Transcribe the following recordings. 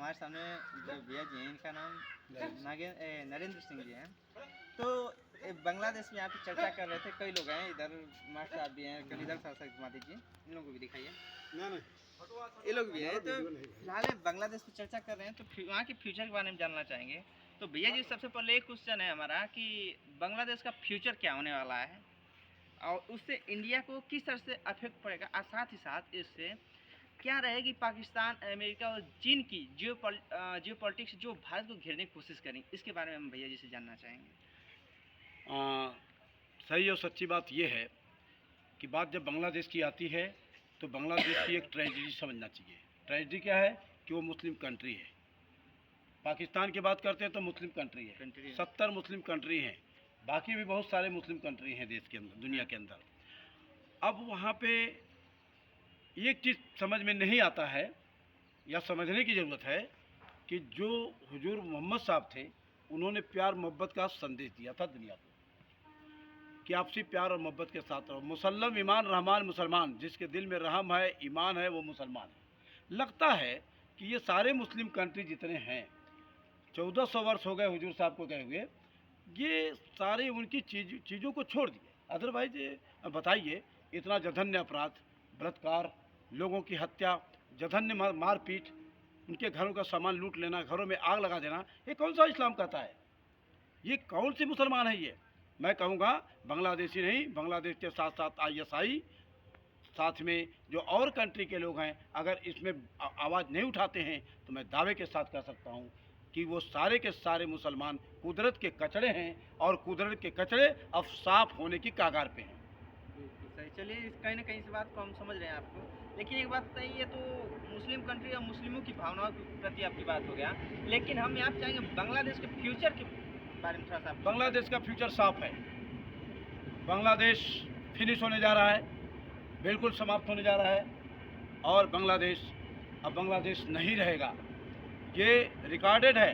हमारे सामने जो भैया जी हैं इनका नाम नरेंद्र सिंह जी हैं। तो बांग्लादेश में आप चर्चा कर रहे थे, कई लोग हैं इधर, मास्टर साहब भी हैं, कल इधर साथ घुमा दीजिए, इन लोगों को भी दिखाइए, ये लोग भी हैं। तो फिलहाल बांग्लादेश की चर्चा कर रहे हैं, तो वहाँ के फ्यूचर के बारे में जानना चाहेंगे। तो भैया जी सबसे पहले एक क्वेश्चन है हमारा कि बांग्लादेश का फ्यूचर क्या होने वाला है और उससे इंडिया को किस तरह से अफेक्ट पड़ेगा, और साथ ही साथ इससे क्या रहेगी पाकिस्तान, अमेरिका और चीन की जियो पॉलिटिक्स जो भारत को घेरने की कोशिश करें, इसके बारे में हम भैया जी से जानना चाहेंगे। सही और सच्ची बात यह है कि बात जब बांग्लादेश की आती है तो बांग्लादेश की एक ट्रेजेडी समझना चाहिए। ट्रेजेडी क्या है कि वो मुस्लिम कंट्री है। पाकिस्तान की बात करते हैं तो मुस्लिम कंट्री है, 70 मुस्लिम कंट्री हैं, बाकी भी बहुत सारे मुस्लिम कंट्री हैं देश के अंदर, दुनिया के अंदर। अब वहाँ पे एक चीज़ समझ में नहीं आता है या समझने की ज़रूरत है कि जो हुजूर मोहम्मद साहब थे, उन्होंने प्यार मोहब्बत का संदेश दिया था दुनिया को कि आपसी प्यार और मोहब्बत के साथ रहो। मुसल्लम ईमान रहमान मुसलमान, जिसके दिल में रहम है, ईमान है, वो मुसलमान है। लगता है कि ये सारे मुस्लिम कंट्री जितने हैं, 1400 वर्ष हो गए हुजूर साहब को गए हुए, ये सारे उनकी चीज़ों को छोड़ दिए। अदरवाइज बताइए, इतना जघन्य अपराध, बलात्कार, लोगों की हत्या, जघन्य मारपीट, उनके घरों का सामान लूट लेना, घरों में आग लगा देना, ये कौन सा इस्लाम कहता है? ये कौन सी मुसलमान है ये? मैं कहूँगा बांग्लादेशी नहीं, बांग्लादेश के साथ साथ ISI, साथ में जो और कंट्री के लोग हैं, अगर इसमें आवाज़ नहीं उठाते हैं तो मैं दावे के साथ कह सकता हूँ कि वो सारे के सारे मुसलमान कुदरत के कचड़े हैं और कुदरत के कचड़े अब साफ होने की कगार पे हैं। सही, चलिए कहीं ना कहीं से बात को हम समझ रहे हैं आपको, लेकिन एक बात सही है, तो मुस्लिम कंट्री और मुस्लिमों की भावनाओं के प्रति आपकी बात हो गया, लेकिन हम यहाँ चाहेंगे बांग्लादेश के फ्यूचर के बारे में थोड़ा सा। बांग्लादेश का फ्यूचर साफ है। बांग्लादेश फिनिश होने जा रहा है, बिल्कुल समाप्त होने जा रहा है, और बांग्लादेश अब बांग्लादेश नहीं रहेगा। ये रिकॉर्डेड है,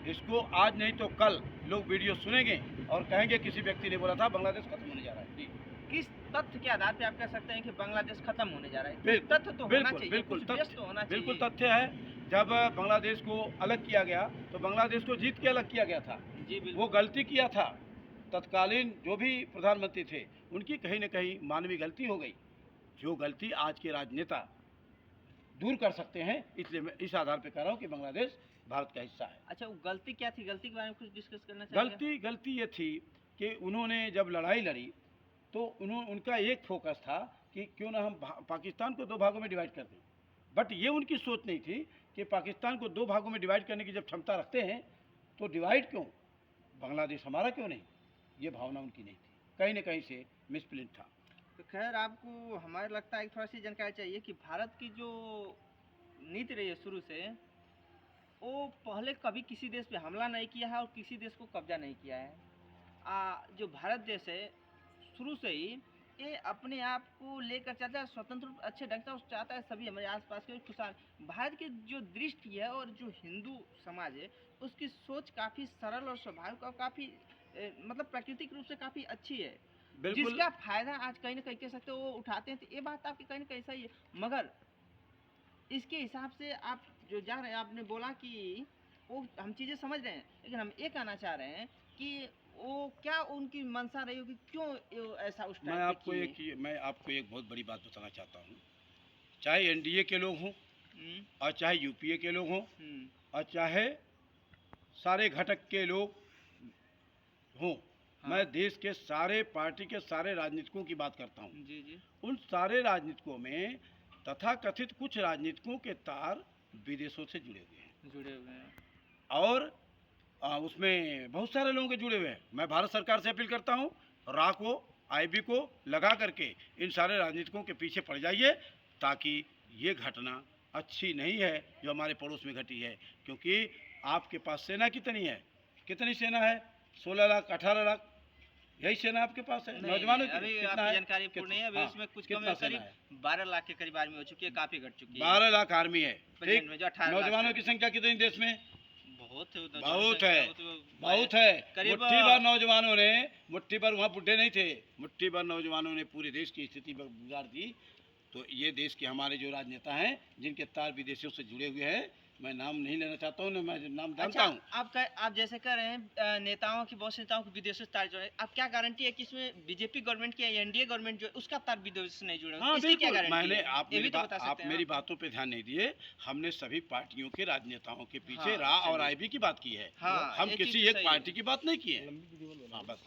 इसको आज नहीं तो कल लोग वीडियो सुनेंगे और कहेंगे किसी व्यक्ति ने बोला था बांग्लादेश खत्म होने जा रहा है। जी, किस तथ्य के आधार पे आप कह सकते हैं कि बांग्लादेश खत्म होने जा रहा है? तथ्य तो होना चाहिए, बिल्कुल तथ्य तो होना चाहिए। बिल्कुल तथ्य है। जब बांग्लादेश को अलग किया गया तो बांग्लादेश को जीत के अलग किया गया था। जी बिल्कुल। वो गलती किया था, तत्कालीन जो भी प्रधानमंत्री थे उनकी कहीं न कहीं मानवीय गलती हो गई, जो गलती आज के राजनेता दूर कर सकते हैं। इसलिए मैं इस आधार पे कह रहा हूँ कि बांग्लादेश भारत का हिस्सा है। अच्छा, वो गलती क्या थी? गलती के बारे में कुछ डिस्कस करना चाहिए। गलती ये थी कि उन्होंने जब लड़ाई लड़ी तो उनका एक फोकस था कि क्यों ना हम पाकिस्तान को 2 भागों में डिवाइड कर दें। बट ये उनकी सोच नहीं थी कि पाकिस्तान को 2 भागों में डिवाइड करने की जब क्षमता रखते हैं तो डिवाइड क्यों, बांग्लादेश हमारा क्यों नहीं, ये भावना उनकी नहीं थी, कहीं न कहीं से मिसप्लेन था। तो खैर, आपको हमारे लगता है थोड़ा सी जानकारी चाहिए कि भारत की जो नीति रही है शुरू से, वो पहले कभी किसी देश पे हमला नहीं किया है और किसी देश को कब्जा नहीं किया है। जो भारत देश है शुरू से ही ये अपने आप को लेकर चाहता है, स्वतंत्र अच्छे ढंग से चाहता है सभी हमारे आसपास के खुशहाल। भारत की जो दृष्टि है और जो हिंदू समाज है उसकी सोच काफ़ी सरल और स्वाभाविक और काफ़ी मतलब प्राकृतिक रूप से काफ़ी अच्छी है, जिसका फायदा आज कहीं ना कहीं कह सकते हो वो उठाते हैं। तो ये बात आपकी कहीं ना कहीं सही है, मगर इसके हिसाब से आप जो जा रहे हैं, आपने बोला कि वो हम चीज़ें समझ रहे हैं, लेकिन हम ये कहना चाह रहे हैं कि वो क्या उनकी मंशा रही होगी, क्यों ऐसा उस टाइम मैं आपको एक बहुत बड़ी बात बताना चाहता हूँ। चाहे NDA के लोग हों और चाहे UPA के लोग हों और चाहे सारे घटक के लोग हों, हाँ। मैं देश के सारे पार्टी के सारे राजनीतिकों की बात करता हूँ। जी जी। उन सारे राजनीतिकों में तथाकथित कुछ राजनीतिकों के तार विदेशों से जुड़े हुए हैं और उसमें बहुत सारे लोगों के जुड़े हुए हैं। मैं भारत सरकार से अपील करता हूँ, रा को IB को लगा करके इन सारे राजनीतिकों के पीछे पड़ जाइए, ताकि ये घटना अच्छी नहीं है जो हमारे पड़ोस में घटी है। क्योंकि आपके पास सेना कितनी है, कितनी सेना है? 16 लाख 18 लाख, यही सेना आपके पास है। नौजवानों की अभी आपकी जानकारी पूर्ण नहीं है, अभी इसमें कुछ कम है, करीब 12 लाख के करीब आर्मी हो चुकी है, काफी घट चुकी है। 12 लाख आर्मी है, ठीक। नौजवानों की संख्या कितनी देश में? बहुत है। मुट्ठी भर नौजवानों ने, मुट्ठी भर वहाँ बुढ़े नहीं थे, मुट्ठी भर नौजवानों ने पूरे देश की स्थिति बिगाड़ दी। तो ये देश के हमारे जो राजनेता हैं जिनके तार विदेशियों से जुड़े हुए हैं, मैं नाम नहीं लेना चाहता हूँ, मैं नाम जानता हूँ। आप जैसे कह रहे हैं नेताओं की, बहुत से नेताओं की विदेशों से तार जुड़े, आप क्या गारंटी है कि इसमें बीजेपी गवर्नमेंट की या एनडीए गवर्नमेंट जो है, उसका तार विदेश से नहीं जुड़ा? हाँ इसकी क्या बिल्कुल, गारंटी मैंने है? आप ये मेरी भी तो बता आप सकते हैं मेरी आप। बातों पे ध्यान नहीं दिए। हमने सभी पार्टियों के राजनेताओं के पीछे हाँ, रा और चलिए। आईबी की बात की है। हाँ, हम ये चीज़ किसी तो एक सही है। पार्टी की बात नहीं की है। हाँ बस।